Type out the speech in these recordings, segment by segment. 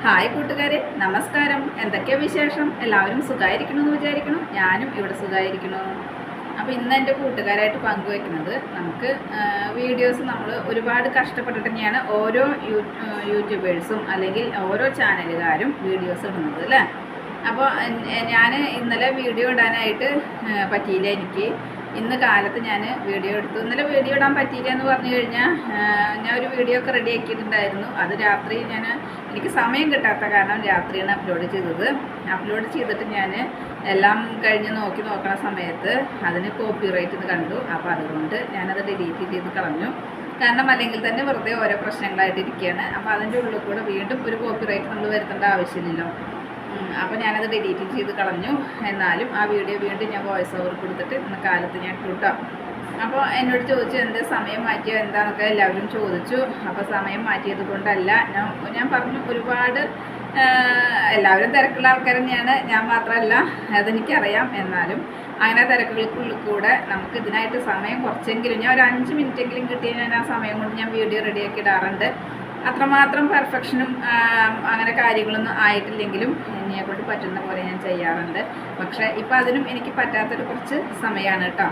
Hi കൂട്ടുകാരെ, നമസ്കാരം. എന്തൊക്കെയാണ് വിശേഷം? എല്ലാവരും സുഖമായിരിക്കണമെന്ന് വിചാരിക്കണം. ഞാനും ഇവിടെ സുഖമായിരിക്കണു. അപ്പോൾ ഇന്ന് എൻ്റെ കൂട്ടുകാരായിട്ട് പങ്കുവയ്ക്കുന്നത് നമുക്ക് വീഡിയോസ് നമ്മൾ ഒരുപാട് കഷ്ടപ്പെട്ടിട്ട് തന്നെയാണ് ഓരോ യൂട്യൂബേഴ്സും അല്ലെങ്കിൽ ഓരോ ചാനലുകാരും വീഡിയോസ് ഇടുന്നത് അല്ലേ. അപ്പോൾ ഞാൻ ഇന്നലെ വീഡിയോ ഇടാനായിട്ട് പറ്റിയില്ല. എനിക്ക് ഇന്ന് കാലത്ത് ഞാൻ വീഡിയോ എടുത്തു. ഇന്നലെ വീഡിയോ ഇടാൻ പറ്റിയില്ല എന്ന് പറഞ്ഞു കഴിഞ്ഞാൽ ഞാൻ ഒരു വീഡിയോ ഒക്കെ റെഡി ആക്കിയിട്ടുണ്ടായിരുന്നു. അത് രാത്രി എനിക്ക് സമയം കിട്ടാത്ത കാരണം രാത്രിയാണ് അപ്ലോഡ് ചെയ്തത്. അപ്ലോഡ് ചെയ്തിട്ട് ഞാൻ എല്ലാം കഴിഞ്ഞ് നോക്കണ സമയത്ത് അതിന് കോപ്പിറൈറ്റ് കണ്ടു. അപ്പോൾ അതുകൊണ്ട് ഞാനത് ഡിലീറ്റ് ചെയ്ത് കളഞ്ഞു. കാരണം അല്ലെങ്കിൽ തന്നെ വെറുതെ ഓരോ പ്രശ്നങ്ങളായിട്ട് ഇരിക്കുകയാണ്. അപ്പോൾ അതിൻ്റെ ഉള്ളിൽ കൂടെ വീണ്ടും ഒരു കോപ്പിറൈറ്റ് നമ്മൾ വരുത്തേണ്ട ആവശ്യമില്ലല്ലോ. അപ്പോൾ ഞാനത് ഡിലീറ്റ് ചെയ്ത് കളഞ്ഞു. എന്നാലും ആ വീഡിയോ വീണ്ടും ഞാൻ വോയിസ് ഓവർ കൊടുത്തിട്ട് ഇന്ന് കാലത്ത് ഞാൻ ഇട്ടു. അപ്പോൾ എന്നോട് ചോദിച്ചു എന്ത് സമയം മാറ്റിയോ എന്താണെന്നൊക്കെ എല്ലാവരും ചോദിച്ചു. അപ്പോൾ സമയം മാറ്റിയത് കൊണ്ടല്ല, ഞാൻ പറഞ്ഞു ഒരുപാട് എല്ലാവരും തിരക്കുള്ള ആൾക്കാർ തന്നെയാണ്, ഞാൻ മാത്രമല്ല, അതെനിക്കറിയാം. എന്നാലും അങ്ങനെ തിരക്കുകൾക്കുള്ളിൽ കൂടെ നമുക്ക് ഇതിനായിട്ട് സമയം കുറച്ചെങ്കിലും ഞാൻ ഒരു 5 മിനിറ്റെങ്കിലും കിട്ടിയാൽ ഞാൻ ആ സമയം കൊണ്ട് ഞാൻ വീഡിയോ റെഡിയാക്കി ഇടാറുണ്ട്. അത്രമാത്രം പെർഫെക്ഷനും അങ്ങനെ കാര്യങ്ങളൊന്നും ആയിട്ടില്ലെങ്കിലും എന്നെക്കൊണ്ട് പറ്റുന്ന പോലെ ഞാൻ ചെയ്യാറുണ്ട്. പക്ഷേ ഇപ്പം അതിനും എനിക്ക് പറ്റാത്തൊരു കുറച്ച് സമയമാണ് കേട്ടോ.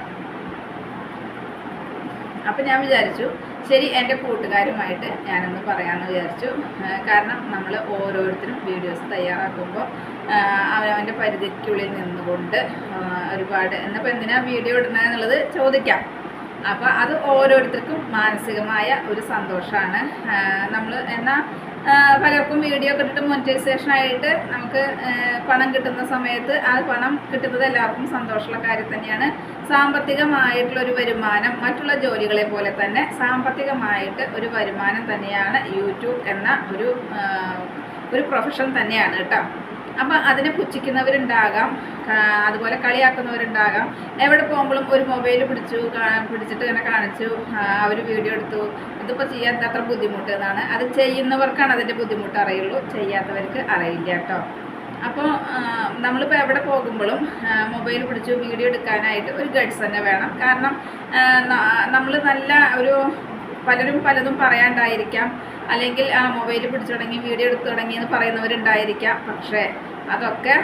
അപ്പം ഞാൻ വിചാരിച്ചു ശരി എൻ്റെ കൂട്ടുകാരുമായിട്ട് ഞാനൊന്ന് പറയാമെന്ന് വിചാരിച്ചു. കാരണം നമ്മൾ ഓരോരുത്തരും വീഡിയോസ് തയ്യാറാക്കുമ്പോൾ അവനവൻ്റെ പരിധിക്കുള്ളിൽ നിന്നുകൊണ്ട് ഒരുപാട് എന്നപ്പോൾ എന്തിനാണ് വീഡിയോ ഇടുന്നതെന്നുള്ളത് ചോദിക്കാം. അപ്പോൾ അത് ഓരോരുത്തർക്കും മാനസികമായ ഒരു സന്തോഷമാണ്. നമ്മൾ എന്നാൽ പലർക്കും വീഡിയോ കിട്ടിയിട്ട് മോണിറ്റൈസേഷനായിട്ട് നമുക്ക് പണം കിട്ടുന്ന സമയത്ത് ആ പണം കിട്ടുന്നത് എല്ലാവർക്കും സന്തോഷമുള്ള കാര്യം തന്നെയാണ്. സാമ്പത്തികമായിട്ടുള്ളൊരു വരുമാനം മറ്റുള്ള ജോലികളെ പോലെ തന്നെ സാമ്പത്തികമായിട്ട് ഒരു വരുമാനം തന്നെയാണ് യൂട്യൂബ് എന്ന ഒരു പ്രൊഫഷൻ തന്നെയാണ് കേട്ടോ. അപ്പം അതിനെ പുച്ഛിക്കുന്നവരുണ്ടാകാം, അതുപോലെ കളിയാക്കുന്നവരുണ്ടാകാം. എവിടെ പോകുമ്പോഴും ഒരു മൊബൈൽ പിടിച്ചിട്ട് ഇങ്ങനെ കാണിച്ചു അവർ വീഡിയോ എടുത്തു. ഇതിപ്പോൾ ചെയ്യാൻ അത്ര ബുദ്ധിമുട്ട് എന്നാണ്. അത് ചെയ്യുന്നവർക്കാണ് അതിൻ്റെ ബുദ്ധിമുട്ട് അറിയുള്ളൂ, ചെയ്യാത്തവർക്ക് അറിയില്ല കേട്ടോ. അപ്പോൾ നമ്മളിപ്പോൾ എവിടെ പോകുമ്പോഴും മൊബൈൽ പിടിച്ചു വീഡിയോ എടുക്കാനായിട്ട് ഒരു ഗൈഡ്സ് തന്നെ വേണം. കാരണം നമ്മൾ നല്ല പലരും പലതും പറയാണ്ടായിരിക്കാം, അല്ലെങ്കിൽ ആ മൊബൈൽ പിടിച്ചു തുടങ്ങി വീഡിയോ എടുത്തു തുടങ്ങി എന്ന് പറയുന്നവരുണ്ടായിരിക്കാം. പക്ഷേ അതൊക്കെ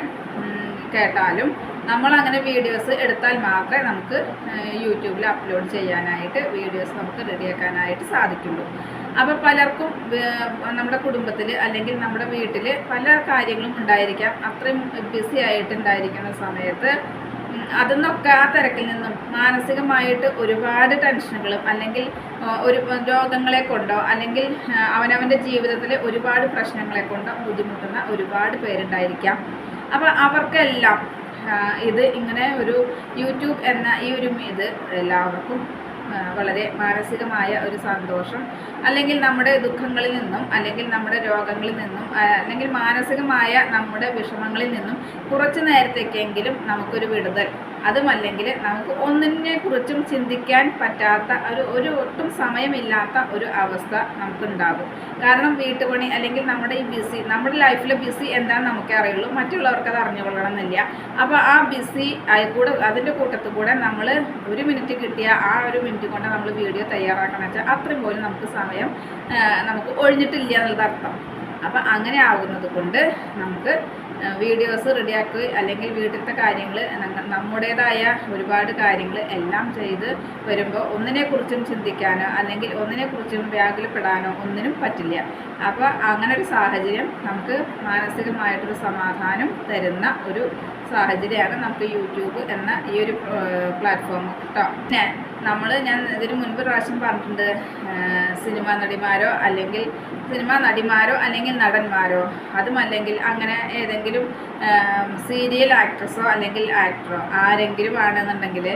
കേട്ടാലും നമ്മളങ്ങനെ വീഡിയോസ് എടുത്താൽ മാത്രമേ നമുക്ക് യൂട്യൂബിൽ അപ്ലോഡ് ചെയ്യാനായിട്ട് വീഡിയോസ് നമുക്ക് റെഡിയാക്കാനായിട്ട് സാധിക്കുള്ളൂ. അപ്പോൾ പലർക്കും നമ്മുടെ കുടുംബത്തിൽ അല്ലെങ്കിൽ നമ്മുടെ വീട്ടിൽ പല കാര്യങ്ങളും ഉണ്ടായിരിക്കാം. അത്രയും ബിസി ആയിട്ടുണ്ടായിരിക്കുന്ന സമയത്ത് അതിന്നൊക്കെ ആ തിരക്കിൽ നിന്നും മാനസികമായിട്ട് ഒരുപാട് ടെൻഷനുകളും അല്ലെങ്കിൽ ഒരു രോഗങ്ങളെ കൊണ്ടോ അല്ലെങ്കിൽ അവനവൻ്റെ ജീവിതത്തിലെ ഒരുപാട് പ്രശ്നങ്ങളെ കൊണ്ടോ ബുദ്ധിമുട്ടുന്ന ഒരുപാട് പേരുണ്ടായിരിക്കാം. അപ്പോൾ അവർക്കെല്ലാം ഇത് ഇങ്ങനെ ഒരു യൂട്യൂബ് എന്ന ഇത് എല്ലാവർക്കും വളരെ മാനസികമായ ഒരു സന്തോഷം, അല്ലെങ്കിൽ നമ്മുടെ ദുഃഖങ്ങളിൽ നിന്നും അല്ലെങ്കിൽ നമ്മുടെ രോഗങ്ങളിൽ നിന്നും അല്ലെങ്കിൽ മാനസികമായ നമ്മുടെ വിഷമങ്ങളിൽ നിന്നും കുറച്ച് നേരത്തേക്കെങ്കിലും നമുക്കൊരു വിടുതൽ, അതുമല്ലെങ്കിൽ നമുക്ക് ഒന്നിനെക്കുറിച്ചും ചിന്തിക്കാൻ പറ്റാത്ത ഒരു ഒട്ടും സമയമില്ലാത്ത ഒരു അവസ്ഥ നമുക്കുണ്ടാകും. കാരണം വീട്ടുപണി അല്ലെങ്കിൽ നമ്മുടെ ലൈഫിലെ ബിസി എന്താണെന്ന് നമുക്കേ അറിയുള്ളൂ, മറ്റുള്ളവർക്ക് അത് അറിഞ്ഞുകൊള്ളണമെന്നില്ല. അപ്പോൾ ആ ബിസി കൂടെ അതിൻ്റെ കൂട്ടത്തിൽ കൂടെ നമ്മൾ 1 മിനിറ്റ് കിട്ടിയ ആ 1 മിനിറ്റ് കൊണ്ട് നമ്മൾ വീഡിയോ തയ്യാറാക്കണം വെച്ചാൽ അത്രയും പോലും നമുക്ക് ഒഴിഞ്ഞിട്ടില്ല എന്നുള്ളത് അർത്ഥം. അപ്പം അങ്ങനെ ആകുന്നത് കൊണ്ട് നമുക്ക് വീഡിയോസ് റെഡിയാക്കുക അല്ലെങ്കിൽ വീട്ടിലത്തെ കാര്യങ്ങൾ നമ്മുടേതായ ഒരുപാട് കാര്യങ്ങൾ എല്ലാം ചെയ്ത് വരുമ്പോൾ ഒന്നിനെക്കുറിച്ചും ചിന്തിക്കാനോ അല്ലെങ്കിൽ ഒന്നിനെക്കുറിച്ചും വ്യാകുലപ്പെടാനോ ഒന്നിനും പറ്റില്ല. അപ്പോൾ അങ്ങനെ ഒരു സാഹചര്യം നമുക്ക് മാനസികമായിട്ടൊരു സമാധാനം തരുന്ന ഒരു സാഹചര്യമാണ് നമുക്ക് യൂട്യൂബ് എന്ന ഈ ഒരു പ്ലാറ്റ്ഫോം കേട്ടോ. ഞാൻ ഇതിന് മുൻപ് പ്രാവശ്യം പറഞ്ഞിട്ടുണ്ട്, സിനിമാ നടിമാരോ അല്ലെങ്കിൽ നടന്മാരോ അതുമല്ലെങ്കിൽ അങ്ങനെ ഏതെങ്കിലും സീരിയൽ ആക്ട്രസോ അല്ലെങ്കിൽ ആക്ടറോ ആരെങ്കിലും ആണെന്നുണ്ടെങ്കിൽ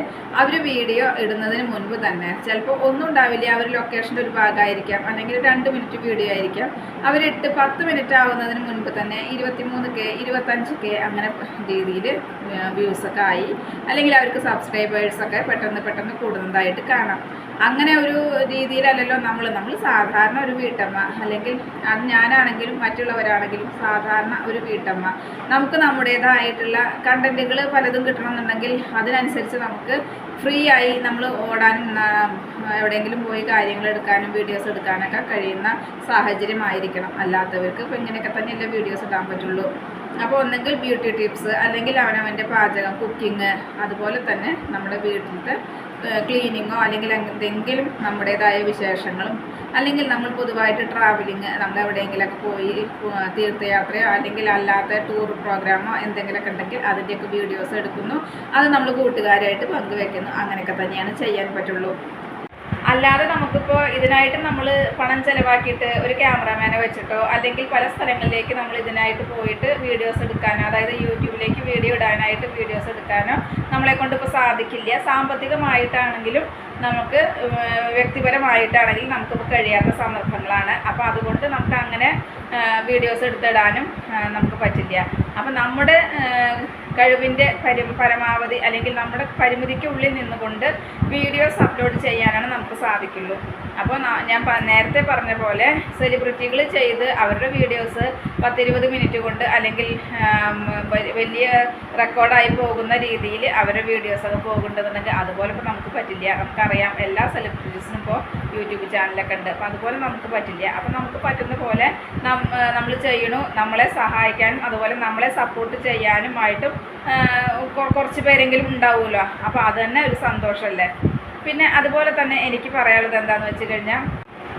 അവർ വീഡിയോ ഇടുന്നതിന് മുൻപ് തന്നെ ചിലപ്പോൾ ഒന്നും ഉണ്ടാവില്ല, അവർ ലൊക്കേഷൻ്റെ ഒരു ഭാഗമായിരിക്കാം, അല്ലെങ്കിൽ 2 മിനിറ്റ് വീഡിയോ ആയിരിക്കാം, അവരിട്ട് 10 മിനിറ്റ് ആവുന്നതിന് മുൻപ് തന്നെ 23K 25K അങ്ങനെ രീതിയിൽ വ്യൂസൊക്കെ ആയി, അല്ലെങ്കിൽ അവർക്ക് സബ്സ്ക്രൈബേഴ്സൊക്കെ പെട്ടെന്ന് കൂടുന്നതായിട്ട് കാണാം. അങ്ങനെ ഒരു രീതിയിലല്ലല്ലോ നമ്മൾ സാധാരണ ഒരു വീട്ടമ്മ, അല്ലെങ്കിൽ അത് ഞാനാണെങ്കിലും മറ്റുള്ളവരാണെങ്കിലും സാധാരണ ഒരു വീട്ടമ്മ. നമുക്ക് നമ്മുടേതായിട്ടുള്ള കണ്ടന്റുകൾ പലതും കിട്ടണമെന്നുണ്ടെങ്കിൽ അതിനനുസരിച്ച് നമുക്ക് ഫ്രീ ആയി നമ്മൾ ഓടാനും എവിടെയെങ്കിലും പോയി കാര്യങ്ങൾ എടുക്കാനും വീഡിയോസ് എടുക്കാനൊക്കെ കഴിയുന്ന സാഹചര്യമായിരിക്കണം. അല്ലാത്തവർക്ക് ഇപ്പോൾ ഇങ്ങനെയൊക്കെ തന്നെയല്ലേ വീഡിയോസ് ഇടാൻ പറ്റുള്ളൂ. അപ്പോൾ ഒന്നെങ്കിൽ ബ്യൂട്ടി ടിപ്സ്, അല്ലെങ്കിൽ അവനവൻ്റെ പാചകം, കുക്കിങ്, അതുപോലെ തന്നെ നമ്മുടെ വീട്ടിലത്തെ ക്ലീനിങ്ങോ അല്ലെങ്കിൽ എന്തെങ്കിലും നമ്മുടേതായ വിശേഷങ്ങളും, അല്ലെങ്കിൽ നമ്മൾ പൊതുവായിട്ട് ട്രാവലിങ്, നമ്മൾ എവിടെയെങ്കിലുമൊക്കെ പോയി തീർത്ഥയാത്രയോ അല്ലെങ്കിൽ അല്ലാത്ത ടൂർ പ്രോഗ്രാമോ എന്തെങ്കിലുമൊക്കെ ഉണ്ടെങ്കിൽ അതിൻ്റെയൊക്കെ വീഡിയോസ് എടുക്കുന്നു, അത് നമ്മൾ കൂട്ടുകാരായിട്ട് പങ്കുവെക്കുന്നു. അങ്ങനെയൊക്കെ തന്നെയാണ് ചെയ്യാൻ പറ്റുള്ളൂ. അല്ലാതെ നമുക്കിപ്പോൾ ഇതിനായിട്ട് നമ്മൾ പണം ചിലവാക്കിയിട്ട് ഒരു ക്യാമറാമാനെ വെച്ചിട്ടോ അല്ലെങ്കിൽ പല സ്ഥലങ്ങളിലേക്ക് നമ്മൾ ഇതിനായിട്ട് പോയിട്ട് വീഡിയോസ് എടുക്കാനോ, അതായത് യൂട്യൂബിലേക്ക് വീഡിയോ ഇടാനായിട്ട് വീഡിയോസ് എടുക്കാനോ നമ്മളെ കൊണ്ട് ഇപ്പോൾ സാധിക്കില്ല. സാമ്പത്തികമായിട്ടാണെങ്കിലും നമുക്ക് വ്യക്തിപരമായിട്ടാണെങ്കിലും നമുക്കിപ്പോൾ കഴിയാത്ത സന്ദർഭങ്ങളാണ്. അപ്പോൾ അതുകൊണ്ട് നമുക്ക് അങ്ങനെ വീഡിയോസ് എടുത്തിടാനും നമുക്ക് പറ്റില്ല. അപ്പോൾ നമ്മുടെ കഴിവിൻ്റെ പരമാവധി അല്ലെങ്കിൽ നമ്മുടെ പരിമിതിക്കുള്ളിൽ നിന്നുകൊണ്ട് വീഡിയോസ് അപ്ലോഡ് ചെയ്യാനാണ് നമുക്ക് സാധിക്കുള്ളൂ. അപ്പോൾ ഞാൻ നേരത്തെ പറഞ്ഞ പോലെ സെലിബ്രിറ്റികൾ ചെയ്ത് അവരുടെ വീഡിയോസ് 10-20 മിനിറ്റ് കൊണ്ട് അല്ലെങ്കിൽ വലിയ റെക്കോർഡായി പോകുന്ന രീതിയിൽ അവരുടെ വീഡിയോസൊക്കെ പോകുന്നുണ്ടെന്നുണ്ടെങ്കിൽ അതുപോലെ ഇപ്പോൾ നമുക്ക് പറ്റില്ല. നമുക്കറിയാം എല്ലാ സെലിബ്രിറ്റീസിനും ഇപ്പോൾ യൂട്യൂബ് ചാനലൊക്കെ ഉണ്ട്. അപ്പോൾ അതുപോലെ നമുക്ക് പറ്റില്ല. അപ്പോൾ നമുക്ക് പറ്റുന്ന പോലെ നമ്മൾ ചെയ്യണു, നമ്മളെ സഹായിക്കാനും അതുപോലെ നമ്മളെ സപ്പോർട്ട് ചെയ്യാനുമായിട്ടും കുറച്ച് പേരെങ്കിലും ഉണ്ടാവുമല്ലോ. അപ്പോൾ അത് തന്നെ ഒരു സന്തോഷമല്ലേ. പിന്നെ അതുപോലെ തന്നെ എനിക്ക് പറയാനുള്ളത് എന്താണെന്ന് വെച്ച് കഴിഞ്ഞാൽ,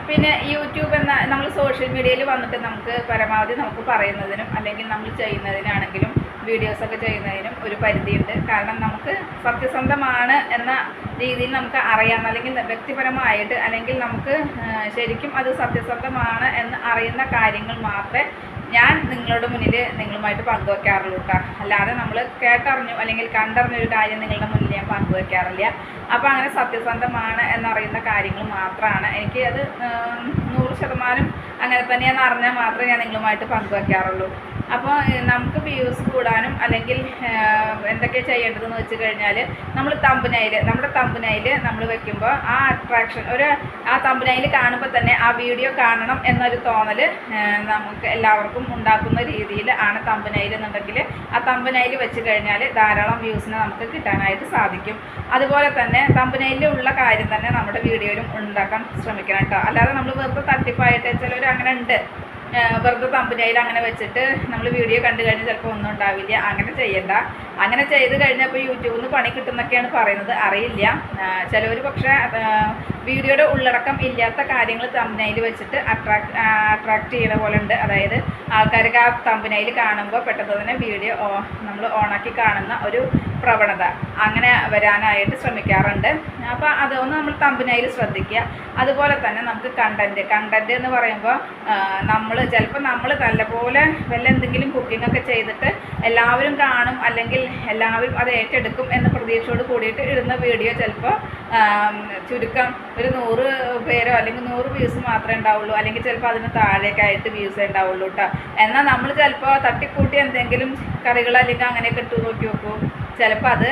പിന്നെ യൂട്യൂബ് എന്ന നമ്മൾ സോഷ്യൽ മീഡിയയിൽ വന്നിട്ട് നമുക്ക് പരമാവധി നമുക്ക് പറയുന്നതിനും അല്ലെങ്കിൽ നമ്മൾ ചെയ്യുന്നതിനാണെങ്കിലും വീഡിയോസൊക്കെ ചെയ്യുന്നതിനും ഒരു പരിധിയുണ്ട്. കാരണം നമുക്ക് സത്യസന്ധമാണ് എന്ന രീതിയിൽ നമുക്ക് അറിയാം, അല്ലെങ്കിൽ വ്യക്തിപരമായിട്ട് അല്ലെങ്കിൽ നമുക്ക് ശരിക്കും അത് സത്യസന്ധമാണ് എന്ന് അറിയുന്ന കാര്യങ്ങൾ മാത്രമേ ഞാൻ നിങ്ങളുടെ മുന്നിൽ നിങ്ങളുമായിട്ട് പങ്കുവെക്കാറുള്ളൂ കേട്ടോ. അല്ലാതെ നമ്മൾ കേട്ടറിഞ്ഞു അല്ലെങ്കിൽ കണ്ടറിഞ്ഞൊരു കാര്യം നിങ്ങളുടെ മുന്നിൽ ഞാൻ പങ്കുവെക്കാറില്ല. അപ്പോൾ അങ്ങനെ സത്യസന്ധമാണ് എന്നറിയുന്ന കാര്യങ്ങൾ മാത്രമാണ് എനിക്ക് അത് 100% അങ്ങനെ തന്നെയാണെന്ന് അറിഞ്ഞാൽ മാത്രമേ ഞാൻ നിങ്ങളുമായിട്ട് പങ്കുവെക്കാറുള്ളൂ. അപ്പോൾ നമുക്ക് വ്യൂസ് കൂടാനും അല്ലെങ്കിൽ എന്തൊക്കെ ചെയ്യേണ്ടതെന്ന് വെച്ച് കഴിഞ്ഞാൽ, നമ്മുടെ തമ്പനയിൽ നമ്മൾ വെക്കുമ്പോൾ ആ അട്രാക്ഷൻ ആ തമ്പനയിൽ കാണുമ്പോൾ തന്നെ ആ വീഡിയോ കാണണം എന്നൊരു തോന്നൽ നമുക്ക് എല്ലാവർക്കും ഉണ്ടാക്കുന്ന രീതിയിൽ ആണ് തമ്പനയിൽ എന്നുണ്ടെങ്കിൽ ആ തമ്പനയിൽ വെച്ച് കഴിഞ്ഞാൽ ധാരാളം വ്യൂസിന് നമുക്ക് കിട്ടാനായിട്ട് സാധിക്കും. അതുപോലെ തന്നെ തമ്പനയിലുള്ള കാര്യം തന്നെ നമ്മുടെ വീഡിയോയിലും ഉണ്ടാക്കാൻ ശ്രമിക്കണം കേട്ടോ. അല്ലാതെ നമ്മൾ വെറുതെ തട്ടിപ്പായിട്ട് ചിലർ അങ്ങനെ ഉണ്ട്, വെറുതെ തമ്പനയിൽ അങ്ങനെ വെച്ചിട്ട് നമ്മൾ വീഡിയോ കണ്ടു കഴിഞ്ഞാൽ ചിലപ്പോൾ ഒന്നും ഉണ്ടാവില്ല. അങ്ങനെ ചെയ്യണ്ട. അങ്ങനെ ചെയ്ത് കഴിഞ്ഞപ്പോൾ യൂട്യൂബിൽ നിന്ന് പണി കിട്ടുന്നൊക്കെയാണ് പറയുന്നത്, അറിയില്ല. ചിലവർ പക്ഷേ വീഡിയോയുടെ ഉള്ളടക്കം ഇല്ലാത്ത കാര്യങ്ങൾ തമ്പനയിൽ വെച്ചിട്ട് അട്രാക്റ്റ് ചെയ്യണ പോലെ ഉണ്ട്. അതായത് ആൾക്കാർക്ക് ആ തമ്പനയിൽ കാണുമ്പോൾ പെട്ടെന്ന് തന്നെ വീഡിയോ നമ്മൾ ഓണാക്കി കാണുന്ന ഒരു പ്രവണത അങ്ങനെ വരാനായിട്ട് ശ്രമിക്കാറുണ്ട്. അപ്പോൾ അതൊന്ന് നമ്മൾ തമ്പനയിൽ ശ്രദ്ധിക്കുക. അതുപോലെ തന്നെ നമുക്ക് കണ്ടൻറ്റ് എന്ന് പറയുമ്പോൾ ചിലപ്പോൾ നമ്മൾ നല്ലപോലെ വല്ല എന്തെങ്കിലും കുക്കിങ്ങൊക്കെ ചെയ്തിട്ട് എല്ലാവരും കാണും അല്ലെങ്കിൽ എല്ലാവരും അത് ഏറ്റെടുക്കും എന്ന പ്രതീക്ഷയോട് കൂടിയിട്ട് ഇടുന്ന വീഡിയോ ചിലപ്പോൾ ചുരുക്കം ഒരു 100 പേരോ അല്ലെങ്കിൽ 100 വ്യൂസ് മാത്രമേ ഉണ്ടാവുള്ളൂ, അല്ലെങ്കിൽ ചിലപ്പോൾ അതിന് താഴേക്കായിട്ട് വ്യൂസേ ഉണ്ടാവുള്ളൂ കേട്ടോ. എന്നാൽ നമ്മൾ ചിലപ്പോൾ തട്ടിക്കൂട്ടി എന്തെങ്കിലും കറികൾ അല്ലെങ്കിൽ അങ്ങനെയൊക്കെ ഇട്ട് നോക്കി നോക്കും, ചിലപ്പോൾ അത്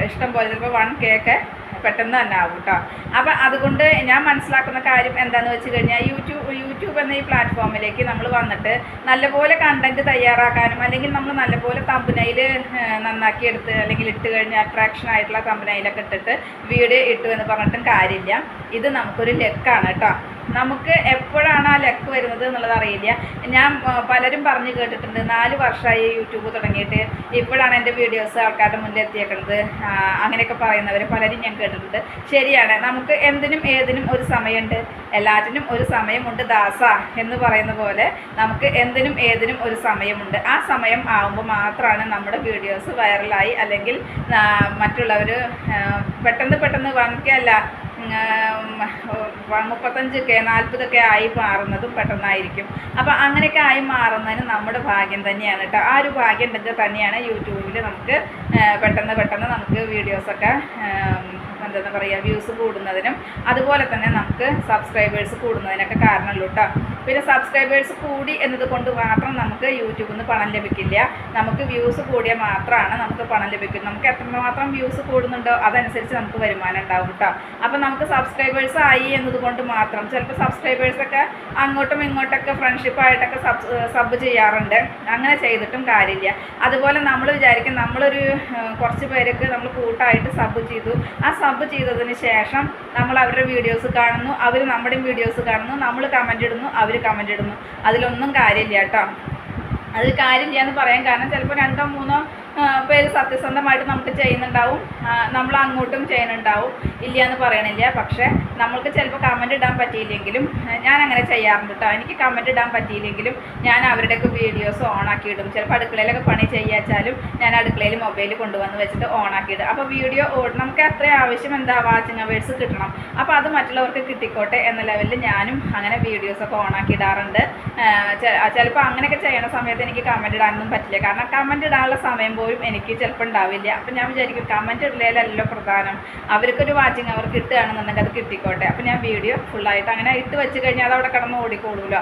ഇഷ്ടം പോലെ ചിലപ്പോൾ 1K ഒക്കെ പെട്ടെന്ന് തന്നെ ആവും കേട്ടോ. അപ്പോൾ അതുകൊണ്ട് ഞാൻ മനസ്സിലാക്കുന്ന കാര്യം എന്താണെന്ന് വെച്ച് കഴിഞ്ഞാൽ, യൂട്യൂബ് എന്ന ഈ പ്ലാറ്റ്ഫോമിലേക്ക് നമ്മൾ വന്നിട്ട് നല്ലപോലെ കണ്ടൻറ്റ് തയ്യാറാക്കാനും അല്ലെങ്കിൽ നമ്മൾ നല്ലപോലെ തമ്പനയിൽ നന്നാക്കി എടുത്ത് അല്ലെങ്കിൽ ഇട്ട് കഴിഞ്ഞാൽ അട്രാക്ഷൻ ആയിട്ടുള്ള തമ്പനയിലൊക്കെ ഇട്ടിട്ട് വീഡിയോ ഇട്ടു എന്ന് പറഞ്ഞിട്ടും കാര്യമില്ല. ഇത് നമുക്കൊരു ലക്കാണ് കേട്ടോ. നമുക്ക് എപ്പോഴാണ് ആ ലക്ക് വരുന്നത് എന്നുള്ളത് അറിയില്ല. ഞാൻ പലരും പറഞ്ഞു കേട്ടിട്ടുണ്ട്, 4 വർഷമായി യൂട്യൂബ് തുടങ്ങിയിട്ട് ഇപ്പോഴാണ് എൻ്റെ വീഡിയോസ് ആൾക്കാരുടെ മുന്നിൽ എത്തിയേക്കുന്നത്, അങ്ങനെയൊക്കെ പറയുന്നവർ പലരും ഞാൻ കേട്ടിട്ടുണ്ട്. ശരിയാണ്, നമുക്ക് എന്തിനും ഏതിനും ഒരു സമയമുണ്ട്, എല്ലാറ്റിനും ഒരു സമയമുണ്ട് ദാസ എന്ന് പറയുന്ന പോലെ നമുക്ക് എന്തിനും ഏതിനും ഒരു സമയമുണ്ട്. ആ സമയം ആകുമ്പോൾ മാത്രമാണ് നമ്മുടെ വീഡിയോസ് വൈറലായി അല്ലെങ്കിൽ മറ്റുള്ളവർ പെട്ടെന്ന് 1K അല്ല 35K 40K ആയി മാറുന്നതും പെട്ടെന്നായിരിക്കും. അപ്പോൾ അങ്ങനെയൊക്കെ ആയി മാറുന്നതിന് നമ്മുടെ ഭാഗ്യം തന്നെയാണ് കേട്ടോ. ആ ഒരു ഭാഗ്യം ഉണ്ടെങ്കിൽ തന്നെയാണ് യൂട്യൂബിൽ നമുക്ക് പെട്ടെന്ന് നമുക്ക് വീഡിയോസൊക്കെ എന്താ പറയുക വ്യൂസ് കൂടുന്നതിനും അതുപോലെ തന്നെ നമുക്ക് സബ്സ്ക്രൈബേഴ്സ് കൂടുന്നതിനൊക്കെ കാരണമുള്ളൂ കേട്ടോ. പിന്നെ സബ്സ്ക്രൈബേഴ്സ് കൂടി എന്നതുകൊണ്ട് മാത്രം നമുക്ക് യൂട്യൂബിൽ നിന്ന് പണം ലഭിക്കില്ല. നമുക്ക് വ്യൂസ് കൂടിയാൽ മാത്രമാണ് നമുക്ക് പണം ലഭിക്കുന്നത്. നമുക്ക് എത്രമാത്രം വ്യൂസ് കൂടുന്നുണ്ടോ അതനുസരിച്ച് നമുക്ക് വരുമാനം ഉണ്ടാവും കേട്ടോ. അപ്പം നമുക്ക് സബ്സ്ക്രൈബേഴ്സ് ആയി എന്നതുകൊണ്ട് മാത്രം ചിലപ്പോൾ സബ്സ്ക്രൈബേഴ്സൊക്കെ അങ്ങോട്ടും ഇങ്ങോട്ടൊക്കെ ഫ്രണ്ട്ഷിപ്പായിട്ടൊക്കെ സബ് ചെയ്യാറുണ്ട്. അങ്ങനെ ചെയ്തിട്ടും കാര്യമില്ല. അതുപോലെ നമ്മൾ വിചാരിക്കും നമ്മളൊരു കുറച്ച് പേർക്ക് നമ്മൾ കൂട്ടായിട്ട് സബ് ചെയ്തു. ആ സബ് ചെയ്തതിന് ശേഷം നമ്മൾ അവരുടെ വീഡിയോസ് കാണുന്നു, അവർ നമ്മുടെയും വീഡിയോസ് കാണുന്നു, നമ്മൾ കമൻ്റ് ഇടുന്നു, അവർ കമൻ്റ് ഇടുന്നു. അതിലൊന്നും കാര്യമില്ല കേട്ടോ. അത് കാര്യമില്ല എന്ന് പറയാൻ കാരണം ചിലപ്പോൾ 2-3 പേര് സത്യസന്ധമായിട്ട് നമുക്ക് ചെയ്യുന്നുണ്ടാവും, നമ്മൾ അങ്ങോട്ടും ചെയ്യുന്നുണ്ടാവും, ഇല്ല എന്ന് പറയണില്ല. പക്ഷേ നമ്മൾക്ക് ചിലപ്പോൾ കമൻ്റ് ഇടാൻ പറ്റിയില്ലെങ്കിലും ഞാൻ അങ്ങനെ ചെയ്യാറുണ്ട് കേട്ടോ. എനിക്ക് കമൻ്റ് ഇടാൻ പറ്റിയില്ലെങ്കിലും ഞാൻ അവരുടെയൊക്കെ വീഡിയോസ് ഓണാക്കി ഇടും. ചിലപ്പോൾ അടുക്കളയിലൊക്കെ പണി ചെയ്യാച്ചാലും ഞാൻ അടുക്കളയിൽ മൊബൈൽ കൊണ്ടുവന്ന് വെച്ചിട്ട് ഓണാക്കി ഇടും. അപ്പോൾ വീഡിയോ നമുക്ക് എത്ര ആവശ്യം എന്താ വാച്ചിങ് അവേഴ്സ് കിട്ടണം, അപ്പോൾ അത് മറ്റുള്ളവർക്ക് കിട്ടിക്കോട്ടെ എന്ന ലെവലിൽ ഞാനും അങ്ങനെ വീഡിയോസൊക്കെ ഓണാക്കി ഇടാറുണ്ട്. ചിലപ്പോൾ അങ്ങനെയൊക്കെ ചെയ്യണ സമയത്ത് എനിക്ക് കമൻ്റ് ഇടാനൊന്നും പറ്റില്ല. കാരണം കമൻ്റ് ഇടാനുള്ള സമയം പോലും എനിക്ക് ചിലപ്പോൾ ഉണ്ടാവില്ല. അപ്പം ഞാൻ വിചാരിക്കും കമൻറ്റ് ഇടലല്ലോ പ്രധാനം, അവർക്കൊരു വാച്ചിങ് അവർ കിട്ടുകയാണെന്നുണ്ടെങ്കിൽ അത് കിട്ടിക്കോട്ടെ. അപ്പം ഞാൻ വീഡിയോ ഫുള്ളായിട്ട് അങ്ങനെ ഇട്ട് വെച്ച് കഴിഞ്ഞാൽ അത് അവിടെ കിടന്ന് ഓടിക്കോളൂല്ലോ.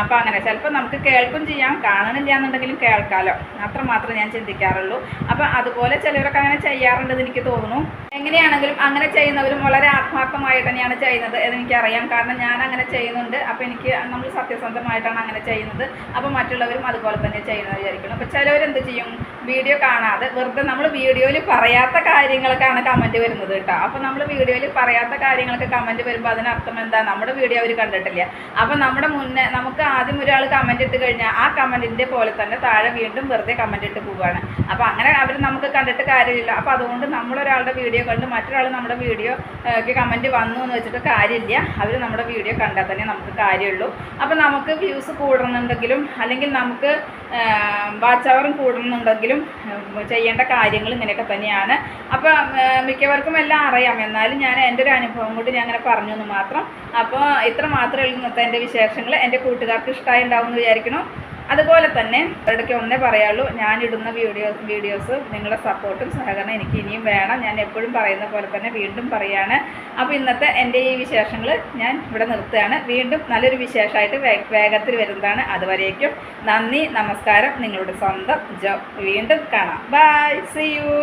അപ്പോൾ അങ്ങനെ ചിലപ്പോൾ നമുക്ക് കേൾക്കും ചെയ്യാം, കാണണില്ല എന്നുണ്ടെങ്കിലും കേൾക്കാമല്ലോ, അത്രമാത്രം ഞാൻ ചിന്തിക്കാറുള്ളൂ. അപ്പോൾ അതുപോലെ ചിലവരൊക്കെ അങ്ങനെ ചെയ്യാറുണ്ടെന്ന് എനിക്ക് തോന്നുന്നു. എങ്ങനെയാണെങ്കിലും അങ്ങനെ ചെയ്യുന്നവരും വളരെ ആത്മാർത്ഥമായിട്ട് തന്നെയാണ് ചെയ്യുന്നത് എന്നെനിക്കറിയാം. കാരണം ഞാൻ അങ്ങനെ ചെയ്യുന്നുണ്ട്. അപ്പോൾ എനിക്ക് നമ്മൾ സത്യസന്ധമായിട്ടാണ് അങ്ങനെ ചെയ്യുന്നത്. അപ്പോൾ മറ്റുള്ളവരും അതുപോലെ തന്നെ ചെയ്യുന്നത് വിചാരിക്കണം. അപ്പോൾ ചിലവരെന്ത് ചെയ്യും, വീഡിയോ കാണാതെ വെറുതെ നമ്മൾ വീഡിയോയിൽ പറയാത്ത കാര്യങ്ങളൊക്കെയാണ് കമൻറ്റ് വരുന്നത് കേട്ടോ. അപ്പോൾ നമ്മൾ വീഡിയോയിൽ പറയാത്ത കാര്യങ്ങളൊക്കെ കമൻറ്റ് വരുമ്പോൾ അതിനർത്ഥം എന്താ, നമ്മുടെ വീഡിയോ അവർ കണ്ടിട്ടില്ല. അപ്പോൾ നമ്മുടെ മുന്നേ നമുക്ക് ആദ്യം ഒരാൾ കമൻ്റ് ഇട്ട് കഴിഞ്ഞാൽ ആ കമൻറ്റിൻ്റെ പോലെ തന്നെ താഴെ വീണ്ടും വെറുതെ കമൻ്റ് ഇട്ട് പോവുകയാണ്. അപ്പോൾ അങ്ങനെ അവർ നമുക്ക് കണ്ടിട്ട് കാര്യമില്ല. അപ്പോൾ അതുകൊണ്ട് നമ്മളൊരാളുടെ വീഡിയോ കണ്ട് മറ്റൊരാൾ നമ്മുടെ വീഡിയോക്ക് കമൻറ്റ് വന്നു എന്ന് വെച്ചിട്ട് കാര്യമില്ല. അവർ നമ്മുടെ വീഡിയോ കണ്ടാൽ തന്നെ നമുക്ക് കാര്യമുള്ളൂ. അപ്പോൾ നമുക്ക് വ്യൂസ് കൂടുന്നുണ്ടെങ്കിലും അല്ലെങ്കിൽ നമുക്ക് വാച്ച് അവറും കൂടുന്നുണ്ടെങ്കിലും ചെയ്യേണ്ട കാര്യങ്ങൾ ഇങ്ങനെയൊക്കെ തന്നെയാണ്. അപ്പോൾ മിക്കവർക്കും എല്ലാം അറിയാം, എന്നാലും ഞാൻ എൻ്റെ ഒരു അനുഭവം കൊണ്ട് ഞാൻ അങ്ങനെ പറഞ്ഞു എന്ന് മാത്രം. അപ്പോൾ ഇത്ര മാത്രമേ ഇന്നത്തെ എൻ്റെ വിശേഷങ്ങൾ എൻ്റെ കൂട്ടുകാർക്ക് ഇഷ്ടമായി ഉണ്ടാവും എന്ന് വിചാരിക്കണം. അതുപോലെ തന്നെ ഇടയ്ക്ക് ഒന്നേ പറയുള്ളൂ, ഞാനിടുന്ന വീഡിയോസ് നിങ്ങളുടെ സപ്പോർട്ടും സഹകരണം എനിക്ക് ഇനിയും വേണം. ഞാൻ എപ്പോഴും പറയുന്ന പോലെ തന്നെ വീണ്ടും പറയുകയാണ്. അപ്പോൾ ഇന്നത്തെ എൻ്റെ ഈ വിശേഷങ്ങൾ ഞാൻ ഇവിടെ നിർത്തുകയാണ്. വീണ്ടും നല്ലൊരു വിശേഷമായിട്ട് വേഗത്തിൽ വരുന്നതാണ്. അതുവരേക്കും നന്ദി, നമസ്കാരം. നിങ്ങളുടെ സ്വന്തം ജോ. വീണ്ടും കാണാം. Bye, see U.